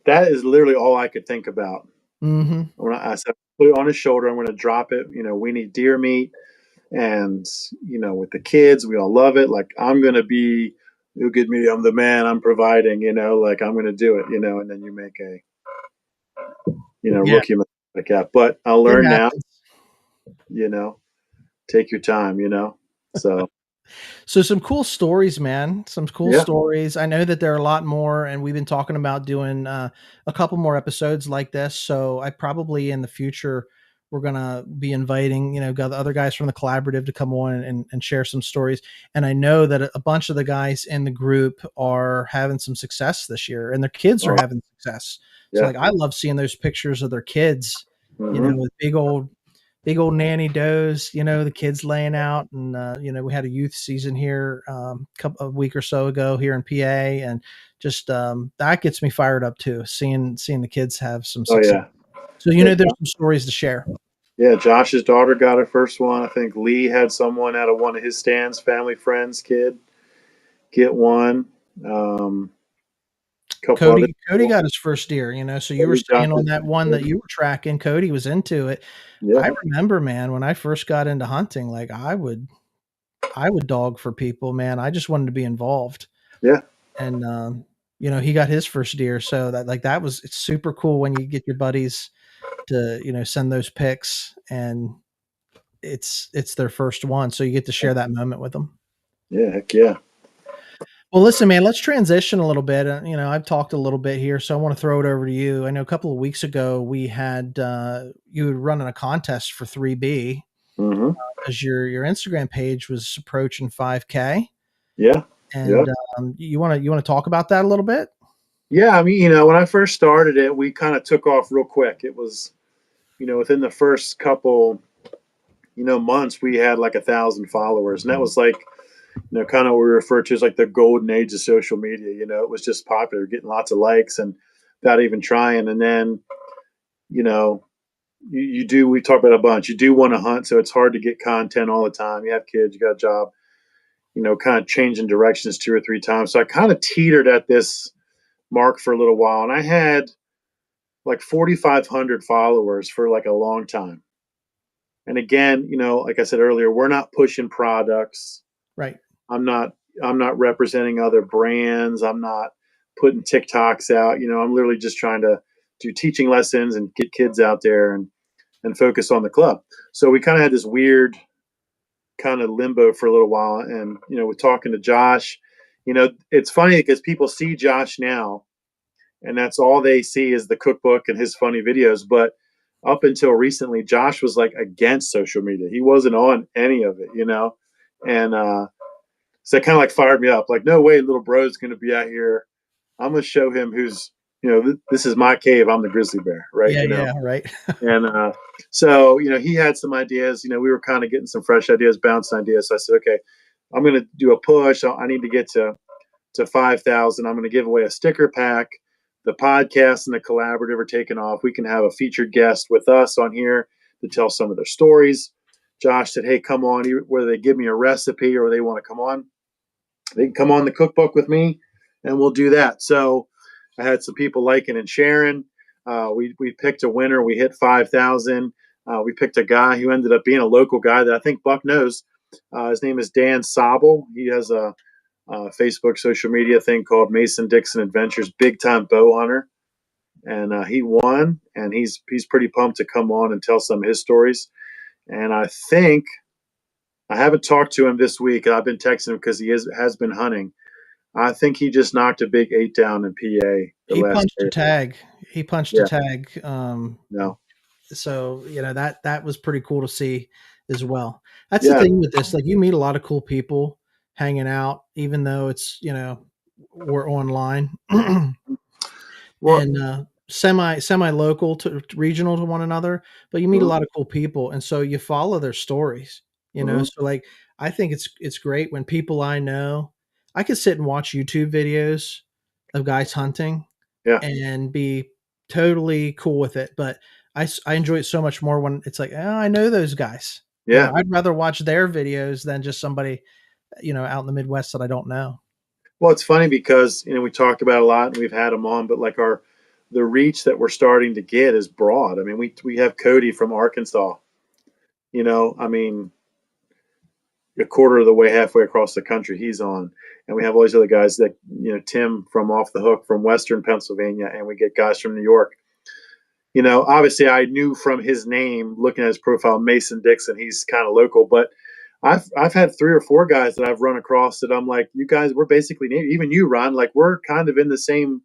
that is literally all I could think about Mhm. when I said put it on his shoulder. I'm going to drop it. We need deer meat, and with the kids, we all love it. Like I'm going to be. You get me. I'm the man. I'm providing. Like I'm going to do it. And then you make a Yeah, rookie mistake like that. But I'll it learn now. happens. You know, take your time. So So some cool stories, man. Some cool yeah. stories. I know that there are a lot more, and we've been talking about doing a couple more episodes like this. So I probably in the future we're gonna be inviting the other guys from the collaborative to come on and share some stories. And I know that a bunch of the guys in the group are having some success this year, and their kids are Oh, having success. So yeah. like I love seeing those pictures of their kids, Hmm. with big old nanny does, the kids laying out. And, we had a youth season here a week or so ago here in PA. And just that gets me fired up too, seeing the kids have some Oh success. yeah. So, Yeah. there's some stories to share. Yeah, Josh's daughter got her first one. I think Lee had someone out of one of his stands, family friends, kid, get one. A couple other Cody people. got his first deer, so you were Lee got saying on his that one that you were tracking, Cody was into it. yeah, I remember, man, when I first got into hunting, like I would dog for people, man. I just wanted to be involved. yeah, And he got his first deer, so it's super cool when you get your buddies to send those pics, and it's their first one, so you get to share that moment with them. yeah, heck yeah. Well, listen, man, let's transition a little bit. I've talked a little bit here, so I want to throw it over to you. I know a couple of weeks ago we had you were running a contest for 3B Hmm. because your Instagram page was approaching 5K, Yeah, yeah, and you want to talk about that a little bit? yeah. I mean, when I first started it, we kind of took off real quick. It was, within the first couple, months, we had like 1,000 followers, and that was like, kind of what we refer to as like the golden age of social media. It was just popular, getting lots of likes and without even trying. And then, you know, you do, we talk about a bunch. You do want to hunt, so it's hard to get content all the time. You have kids, you got a job, kind of changing directions 2 or 3 times. So I kind of teetered at this mark for a little while, and I had like 4,500 followers for like a long time. And again, like I said earlier, we're not pushing products. Right. I'm not I'm not representing other brands. I'm not putting TikToks out. I'm literally just trying to do teaching lessons and get kids out there and focus on the club. So we kind of had this weird kind of limbo for a little while. And, we're talking to Josh. It's funny because people see Josh now, and that's all they see is the cookbook and his funny videos. But up until recently, Josh was like against social media. He wasn't on any of it. And so it kind of like fired me up. Like, no way, little bro's going to be out here. I'm going to show him who's, this is my cave. I'm the grizzly bear, right? Yeah, yeah, right. And so, he had some ideas. We were kind of getting some fresh ideas, bouncing ideas. So I said, okay, I'm going to do a push. I need to get to 5,000. I'm going to give away a sticker pack. The podcast and the collaborative are taking off. We can have a featured guest with us on here to tell some of their stories. Josh said, hey, come on, whether they give me a recipe or they want to come on, they can come on the cookbook with me and we'll do that. So I had some people liking and sharing. We picked a winner. We hit 5,000. We picked a guy who ended up being a local guy that I think Buck knows. His name is Dan Sobel. He has a Facebook social media thing called Mason Dixon Adventures, big time bow hunter. And he won, and he's pretty pumped to come on and tell some of his stories. And I think I haven't talked to him this week. I've been texting him because he has been hunting. I think he just knocked a big 8 down in PA the He last punched a day. tag. He punched a Yeah, tag. no, So that was pretty cool to see as well. That's the yeah. thing with this. Like, you meet a lot of cool people hanging out, even though it's we're online. Well, And semi local to regional to one another, but you meet a mhm, lot of cool people, and so you follow their stories. mhm, So like, I think it's great when people I know, I could sit and watch YouTube videos of guys hunting yeah, and be totally cool with it, but I enjoy it so much more when it's like, oh, I know those guys. yeah. I'd rather watch their videos than just somebody out in the Midwest that I don't know. Well, it's funny because we talk about it a lot and we've had them on, but like the reach that we're starting to get is broad. I mean, we have Cody from Arkansas. I mean, a quarter of the way, halfway across the country, he's on, and we have all these other guys that Tim from Off the Hook from Western Pennsylvania, and we get guys from New York. Obviously, I knew from his name, looking at his profile, Mason Dixon. He's kind of local, but I've had 3 or 4 guys that I've run across that I'm like, you guys, we're basically even you, Ron, like we're kind of in the same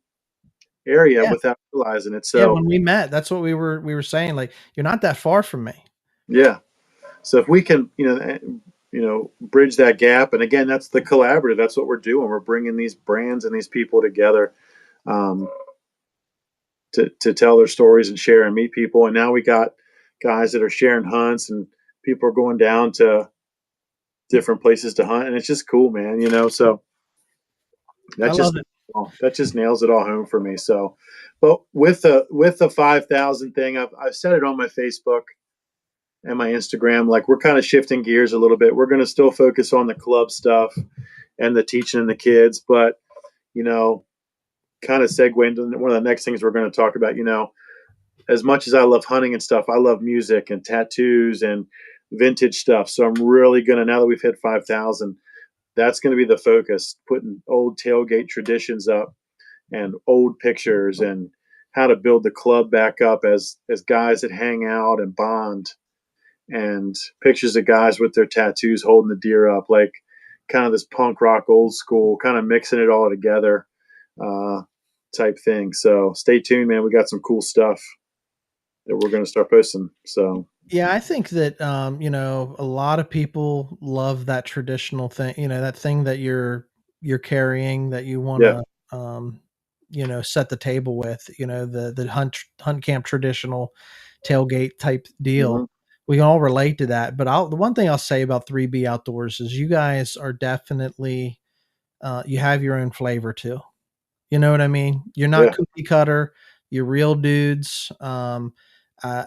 area Yeah. without realizing it. Yeah, So when we met, that's what we were saying, like, "You're not that far from me." yeah, so if we can, bridge that gap, and again, that's the collaborative. That's what we're doing. We're bringing these brands and these people together um, to tell their stories and share and meet people. And now we got guys that are sharing hunts, and people are going down to different places to hunt, and it's just cool, man. So I that just love it. that just nails it all home for me. So, but with the 5,000 thing, I've said it on my Facebook and my Instagram. Like, we're kind of shifting gears a little bit. We're going to still focus on the club stuff and the teaching and the kids, but you know, kind of segue into one of the next things we're going to talk about. As much as I love hunting and stuff, I love music and tattoos and vintage stuff. So I'm really going to, now that we've hit 5,000, that's going to be the focus, putting old tailgate traditions up and old pictures and how to build the club back up as guys that hang out and bond, and pictures of guys with their tattoos holding the deer up, like kind of this punk rock old school, kind of mixing it all together uh, type thing. So stay tuned, man. We got some cool stuff that we're going to start posting. So Yeah, I think that, a lot of people love that traditional thing, that thing that you're carrying that you yeah, wanna, set the table with, the hunt camp traditional tailgate type hmm deal. We can all relate to that, but the one thing I'll say about 3B Outdoors is you guys are definitely, you have your own flavor too. You know what I mean? You're not yeah, cookie cutter. You're real dudes.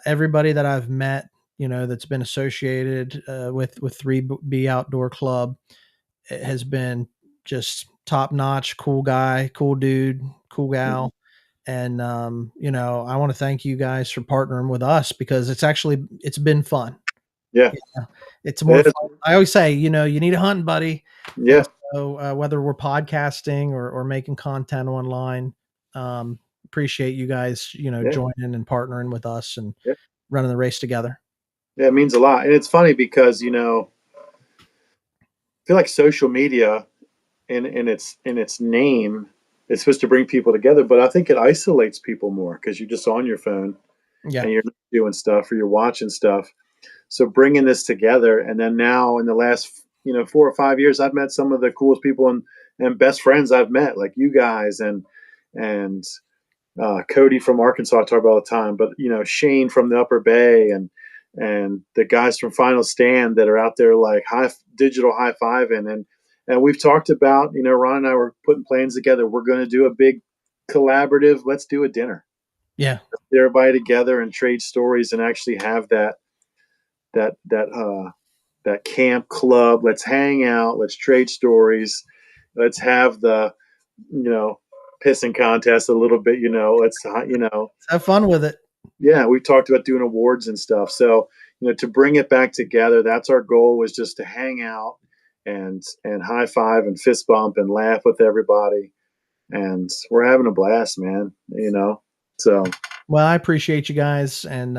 Everybody that I've met, that's been associated with 3B Outdoor Club has been just top notch, cool guy, cool dude, cool hmm gal. And I want to thank you guys for partnering with us because it's been fun. yeah. Yeah, it's more It is. fun. I always say, you need a hunting buddy, and Yeah, so, whether we're podcasting or making content online, appreciate you guys, yeah, joining and partnering with us and yeah. running the race together. Yeah, it means a lot, and it's funny because feel like social media in its name is supposed to bring people together, but I think it isolates people more because you're just on your phone Yeah. and you're doing stuff or you're watching stuff. So bringing this together, and then now in the last 4 or 5 years, I've met some of the coolest people and best friends I've met, like you guys and Cody from Arkansas I talk about all the time, but Shane from the Upper Bay and the guys from Final Stand that are out there like digital high fiving and we've talked about Ron and I were putting plans together. We're going to do a big collaborative. Let's do a dinner. Yeah. Get everybody together and trade stories and actually have that that camp club. Let's hang out. Let's trade stories. Let's have the pissing contest a little bit. Let's Have fun with it. yeah, we've talked about doing awards and stuff. So, to bring it back together, that's our goal was just to hang out and high five and fist bump and laugh with everybody. And we're having a blast, man. So Well, I appreciate you guys, and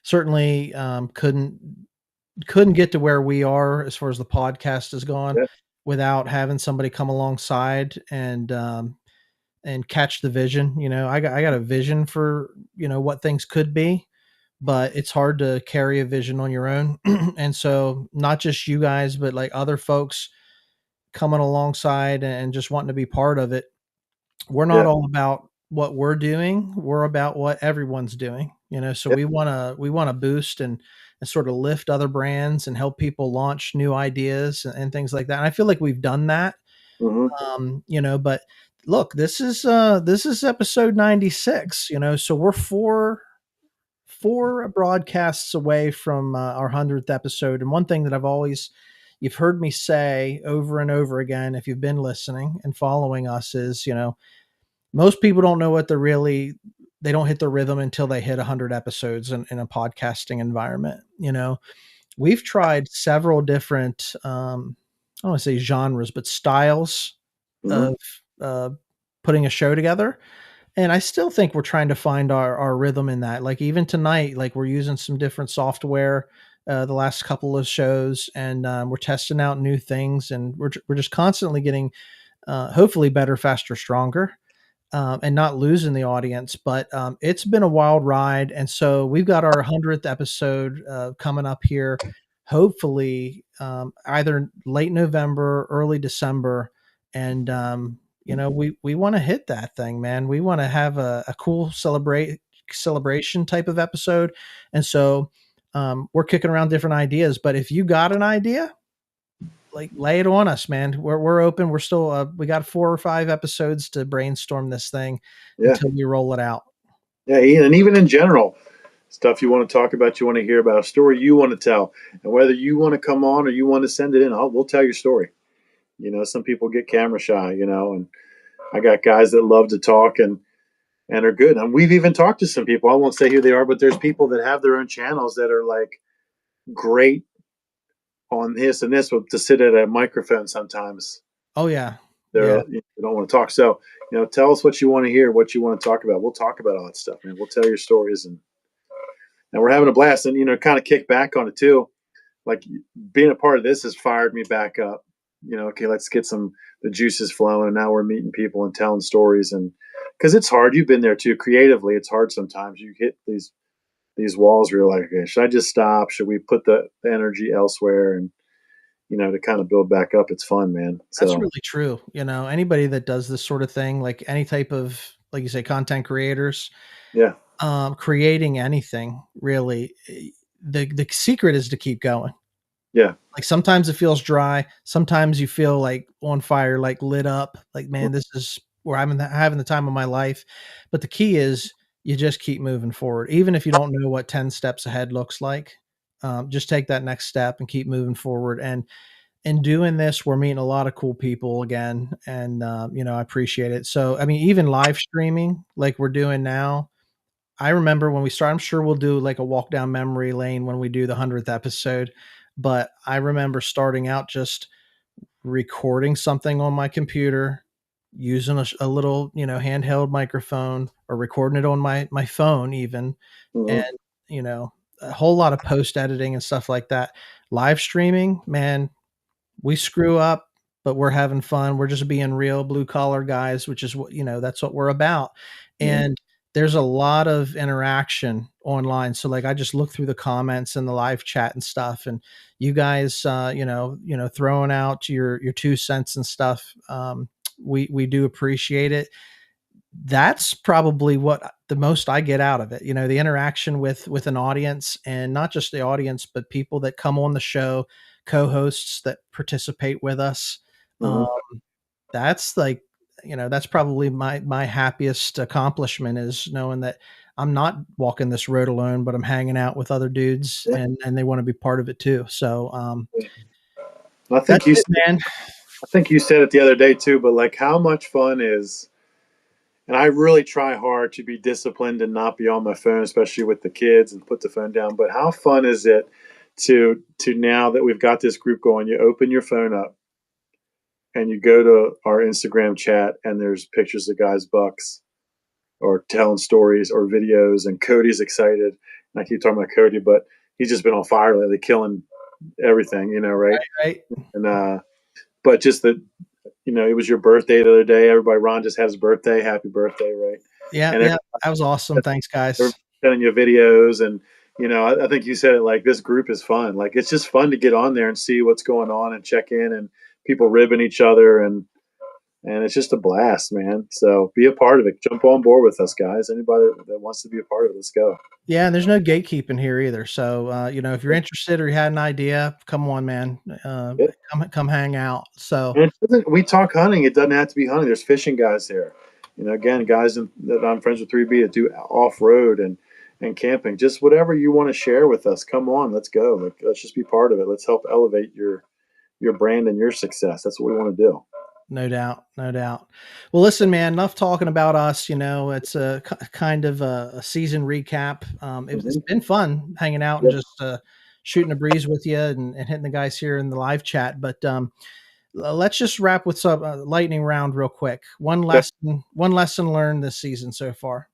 certainly couldn't get to where we are as far as the podcast has gone yeah. without having somebody come alongside and catch the vision. I got a vision for what things could be, but it's hard to carry a vision on your own. And so not just you guys, but like other folks coming alongside and just wanting to be part of it. We're not Yeah. all about what we're doing. We're about what everyone's doing. So Yeah. we want to boost and sort of lift other brands and help people launch new ideas and things like that. And I feel like we've done that. Hmm. But look, this is episode 96, so we're four broadcasts away from our 100th episode. And one thing that you've heard me say over and over again, if you've been listening and following us, is, most people don't know what they don't hit the rhythm until they hit 100 episodes in a podcasting environment. We've tried several different, I don't want to say genres, but styles Hmm. of uh, putting a show together. And I still think we're trying to find our rhythm in that. Like even tonight, like we're using some different software the last couple of shows, and we're testing out new things, and we're just constantly getting hopefully better, faster, stronger, and not losing the audience. But it's been a wild ride, and so we've got our 100th episode coming up here. Hopefully, either late November, early December, and we want to hit that thing, man. We want to have a cool celebration type of episode, and so we're kicking around different ideas. But if you got an idea, like lay it on us, man. We're open. We're still we got 4 or 5 episodes to brainstorm this thing Yeah. until we roll it out. Yeah. Ian, and even in general, stuff you want to talk about, you want to hear about, a story you want to tell, and whether you want to come on or you want to send it in, we'll tell your story. Some people get camera shy, and I got guys that love to talk and are good. And we've even talked to some people. I won't say who they are, but there's people that have their own channels that are like great on this and this, but to sit at a microphone sometimes Oh yeah, yeah. they don't want to talk. So tell us what you want to hear, what you want to talk about. We'll talk about all that stuff, man. We'll tell your stories and we're having a blast. And kind of kick back on it too. Like being a part of this has fired me back up. Okay, let's get the juices flowing. And now we're meeting people and telling stories, and because it's hard. You've been there too. Creatively, it's hard sometimes. You hit these walls where you're like, okay, should I just stop? Should we put the energy elsewhere? And to kind of build back up, it's fun, man. That's So really true. Anybody that does this sort of thing, like any type of, like you say, content creators, yeah. creating anything really, the secret is to keep going. Yeah. Like sometimes it feels dry, sometimes you feel like on fire, like lit up, like man, this is where I'm having the time of my life. But the key is you just keep moving forward, even if you don't know what 10 steps ahead looks like. Just take that next step and keep moving forward. And in doing this, we're meeting a lot of cool people again, and I appreciate it. So I mean, even live streaming like we're doing now, I remember when we started. I'm sure we'll do like a walk down memory lane when we do the 100th episode, but I remember starting out just recording something on my computer, using a little, handheld microphone, or recording it on my phone even, Hmm. and you know, a whole lot of post editing and stuff like that. Live streaming, man, we screw up, but we're having fun. We're just being real blue collar guys, which is what, that's what we're about. Mhm. And there's a lot of interaction online. So like I just look through the comments and the live chat and stuff, and you guys, throwing out your 2 cents and stuff. We do appreciate it. That's probably what the most I get out of it. The interaction with an audience, and not just the audience, but people that come on the show, co-hosts that participate with us. Um, Mhm. that's like, that's probably my happiest accomplishment, is knowing that I'm not walking this road alone, but I'm hanging out with other dudes, Yeah. and they want to be part of it too. So I that's think you it, man. I think you said it the other day too, but like how much fun is, and I really try hard to be disciplined and not be on my phone, especially with the kids, and put the phone down. But how fun is it to now that we've got this group going, you open your phone up and you go to our Instagram chat and there's pictures of guys bucks or telling stories or videos, and Cody's excited. And I keep talking about Cody, but he's just been on fire lately, killing everything, right? Right? And but just the it was your birthday the other day. Everybody, Ron just had his birthday. Happy birthday, right? Yeah, And yeah. That was awesome. Thanks, everybody's guys. sending you videos, and I think you said it like this group is fun. Like it's just fun to get on there and see what's going on and check in, and people ribbing each other, and it's just a blast, man. So be a part of it. Jump on board with us, guys. Anybody that wants to be a part of it, let's go. Yeah, and there's no gatekeeping here either. So, if you're interested or you had an idea, come on, man. Yeah. Come hang out. So, And we talk hunting. It doesn't have to be hunting. There's fishing guys there. Again, guys that I'm friends with 3B that do off road and camping. Just whatever you want to share with us. Come on, let's go. Like, let's just be part of it. Let's help elevate your brand and your success. That's what we want to do. no doubt, no doubt. Well, listen, man, enough talking about us. It's a kind of a season recap. It's Hmm. been fun hanging out and Yeah. just shooting a breeze with you, and hitting the guys here in the live chat. But let's just wrap with some lightning round real quick. Okay. One lesson learned this season so far.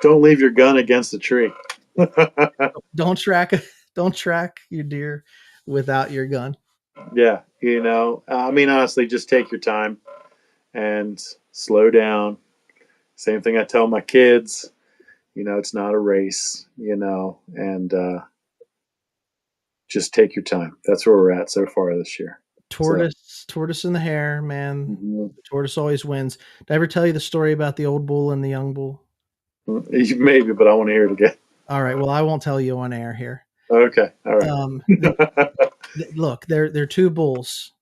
Don't leave your gun against the tree. Don't track don't track your deer without your gun. Yeah. I mean, honestly, just take your time and slow down. Same thing I tell my kids. It's not a race, and just take your time. That's where we're at so far this year. So Tortoise in the hare, man. mhm. The tortoise always wins. Did I ever tell you the story about the old bull and the young bull? Maybe, but I want to hear it again. All right, well, I won't tell you on air here. Okay, all right. Um, Look, they're two bulls,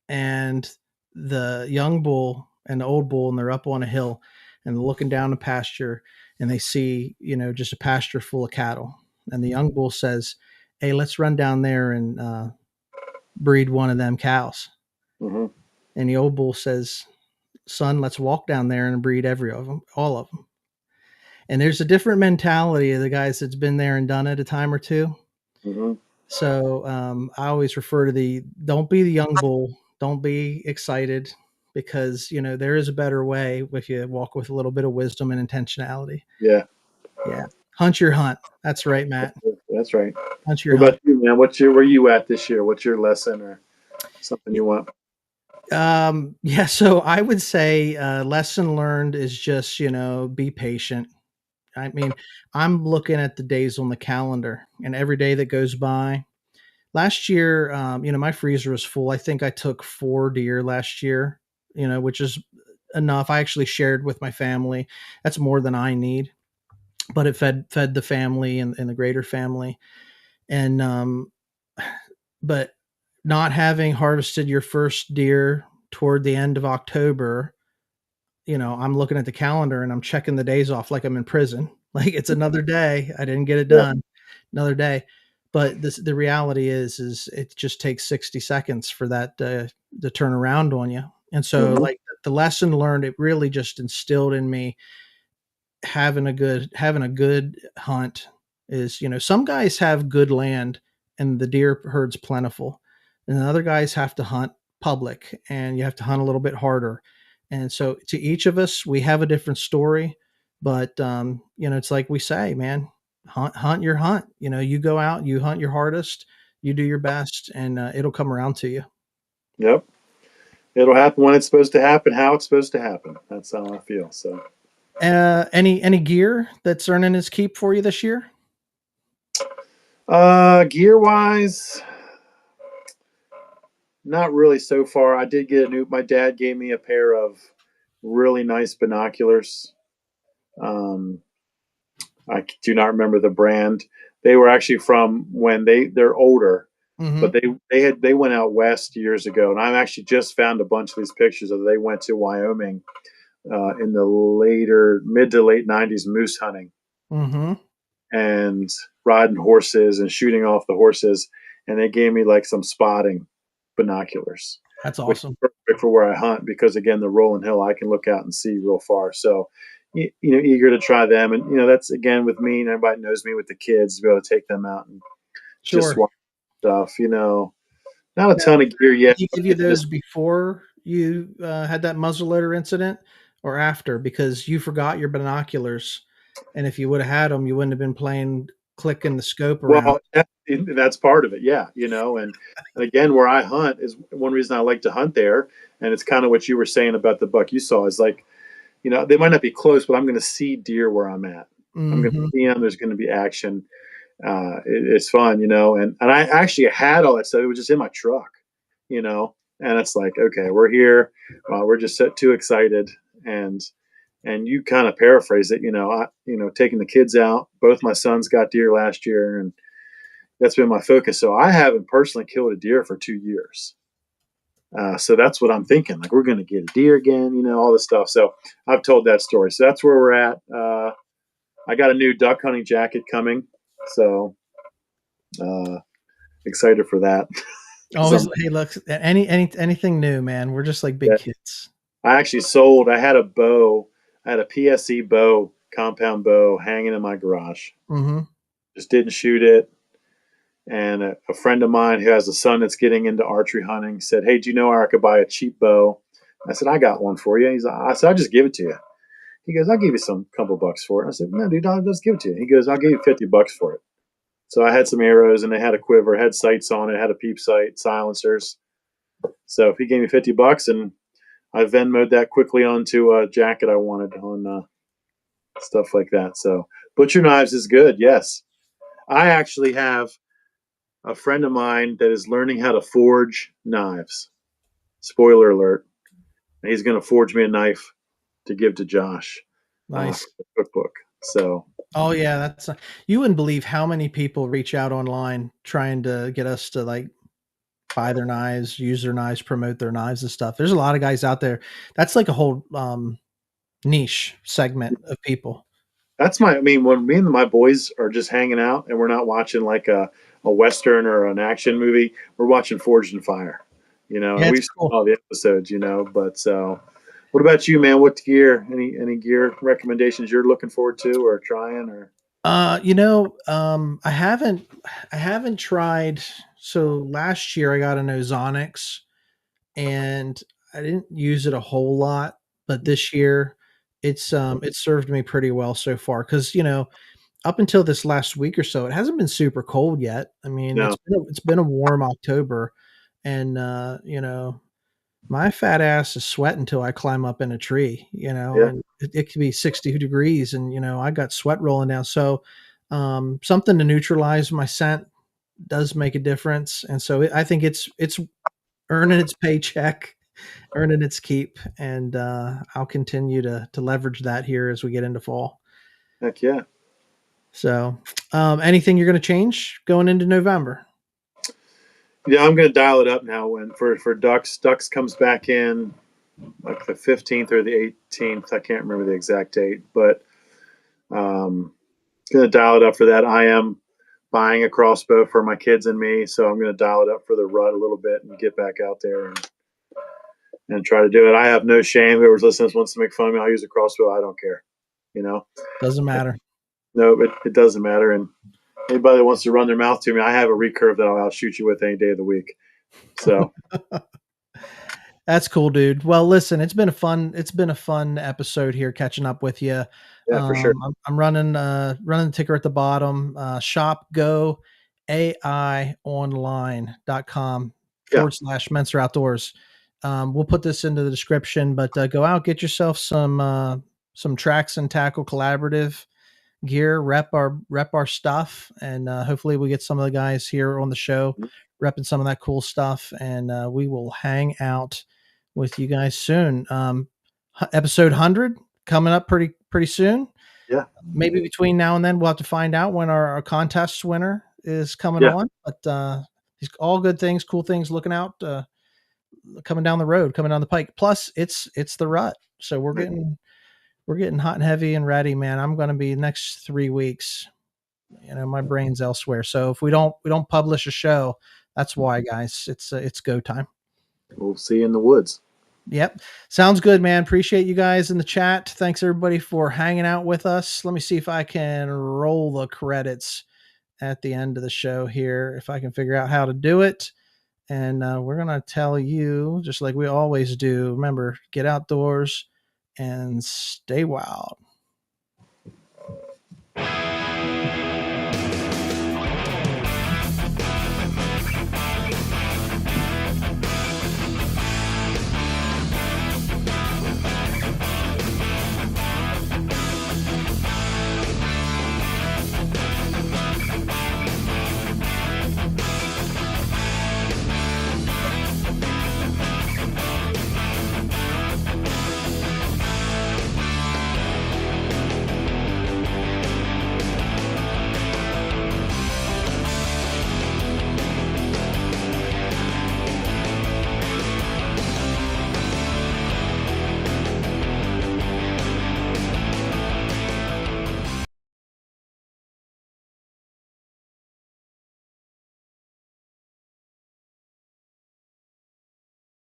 and the young bull and the old bull, and they're up on a hill, and they're looking down the pasture, and they see, just a pasture full of cattle. And the young bull says, "Hey, let's run down there and breed one of them cows." Hmm. And the old bull says, "Son, let's walk down there and breed every of them, all of them." And there's a different mentality of the guys that's been there and done it a time or two. Hmm. So I always refer to don't be the young bull, don't be excited, because there is a better way if you walk with a little bit of wisdom and intentionality. Yeah, Yeah, hunt your hunt. That's right, Matt. that's right. Hunt your What hunt. about you, man? Where you at this year? What's your lesson or something you want? Yeah, so I would say lesson learned is just be patient. I mean, I'm looking at the days on the calendar, and every day that goes by. Last year, my freezer was full. I think I took 4 deer last year, which is enough. I actually shared with my family. That's more than I need, but it fed the family and the greater family. And but not having harvested your first deer toward the end of October, I'm looking at the calendar and I'm checking the days off like I'm in prison. Like it's another day. I didn't get it Yeah. done. Another day. But the reality is it just takes 60 seconds for that to turn around on you. And so Hmm. like the lesson learned, it really just instilled in me having a good hunt is, some guys have good land and the deer herd's plentiful, and other guys have to hunt public and you have to hunt a little bit harder. And so to each of us, we have a different story, but it's like we say, man, hunt your hunt. You go out, you hunt your hardest, you do your best, and it'll come around to you. Yep. It'll happen when it's supposed to happen, how it's supposed to happen. That's how I feel. So, Any gear that's earning its keep for you this year? gear wise, not really so far. I did get a new. My dad gave me a pair of really nice binoculars. Um, I do not remember the brand. They were actually from when they're older, Mm-hmm. but they went out west years ago, and I've actually just found a bunch of these pictures of they went to Wyoming in the later mid to late '90s moose hunting Mm-hmm. and riding horses and shooting off the horses, and they gave me like some spotting binoculars, That's which is awesome. perfect for where I hunt because again the rolling hill I can look out and see real far. So eager to try them, and that's again with me and everybody knows me with the kids to be able to take them out and just Sure. watch stuff. Not a Now, ton of gear did yet, he but give you those before you had that muzzleloader incident, or after? Because you forgot your binoculars, and if you would have had them, you wouldn't have been playing clicking the scope around. well, that's part of it, yeah. And again, where I hunt is one reason I like to hunt there, and it's kind of what you were saying about the buck you saw is like, they might not be close, but I'm going to see deer where I'm at. I'm going to Mm-hmm. see them. There's going to be action. It's fun, and I actually had all that stuff. It was just in my truck, and it's like, okay, we're here. We're just too excited. And you kind of paraphrase it, taking the kids out. Both my sons got deer last year, and that's been my focus. So I haven't personally killed a deer for 2 years. So that's what I'm thinking. Like we're going to get a deer again, all this stuff. So I've told that story. So that's where we're at. I got a new duck hunting jacket coming, so uh, excited for that. Always, hey, look, anything new, man. We're just like big Yeah, kids. I actually sold. I had a bow. I had a PSE bow, compound bow, hanging in my garage. Mm-hmm. Just didn't shoot it. And a friend of mine who has a son that's getting into archery hunting said, "Hey, do you know where I could buy a cheap bow?" I said, "I got one for you." I said, "I'll just give it to you." He goes, "I'll give you some couple bucks for it." I said, "No, dude, I'll just give it to you." He goes, "I'll give you $50 for it." So I had some arrows and they had a quiver, had sights on it, had a peep sight, silencers. So he gave me $50 and I Venmoed that quickly onto a jacket I wanted on stuff like that. So butcher knives is good. Yes, I actually have a friend of mine that is learning how to forge knives. Spoiler alert: he's going to forge me a knife to give to Josh for Nice. the cookbook. So Oh yeah, that's you wouldn't believe how many people reach out online trying to get us to like buy their knives, use their knives, promote their knives and stuff. There's a lot of guys out there. That's like a whole niche segment of people. I mean, when me and my boys are just hanging out and we're not watching like a Western or an action movie, we're watching Forged in Fire, Yeah, and it's we've seen cool. all the episodes, but what about you, man? What gear, any gear recommendations you're looking forward to or trying or? I haven't tried. So last year I got an Ozonics and I didn't use it a whole lot, but this year it served me pretty well so far because up until this last week or so it hasn't been super cold yet. I mean No, it's been a warm October, and my fat ass is sweating until I climb up in a tree, yeah, and it could be 60 degrees and I got sweat rolling down. So something to neutralize my scent does make a difference, and so I think it's earning its paycheck, earning its keep, and I'll continue to leverage that here as we get into fall. heck yeah. So, anything you're going to change going into November? Yeah, I'm gonna dial it up now. When for ducks, ducks comes back in like the 15th or the 18th. I can't remember the exact date, but um, gonna dial it up for that. I am buying a crossbow for my kids and me, so I'm gonna dial it up for the rut a little bit and get back out there and try to do it. I have no shame. Whoever's listening wants to make fun of me, I'll use a crossbow. I don't care. You know, Doesn't matter. no, it doesn't matter. And anybody that wants to run their mouth to me, I have a recurve that I'll shoot you with any day of the week. So That's cool, dude. Well, listen, it's been a fun episode here catching up with you. yeah, for sure. I'm running the ticker at the bottom. Shop go AIonline.com. Yeah. /Mentor Outdoors. We'll put this into the description, but go out, get yourself some Tracks and Tackle Collaborative gear, rep our stuff, and hopefully we get some of the guys here on the show repping some of that cool stuff, and we will hang out with you guys soon. Episode 100 coming up pretty soon. Yeah. Maybe between now and then we'll have to find out when our contest winner is coming Yeah. on, but these all good things, cool things looking out, coming down the road, coming down the pike. Plus it's the rut, so we're getting hot and heavy and ready, man. I'm going to be next 3 weeks. My brain's elsewhere. So if we don't publish a show, that's why, guys. It's go time. We'll see you in the woods. Yep. Sounds good, man. Appreciate you guys in the chat. Thanks everybody for hanging out with us. Let me see if I can roll the credits at the end of the show here, if I can figure out how to do it. And we're going to tell you, just like we always do, remember, get outdoors and stay wild.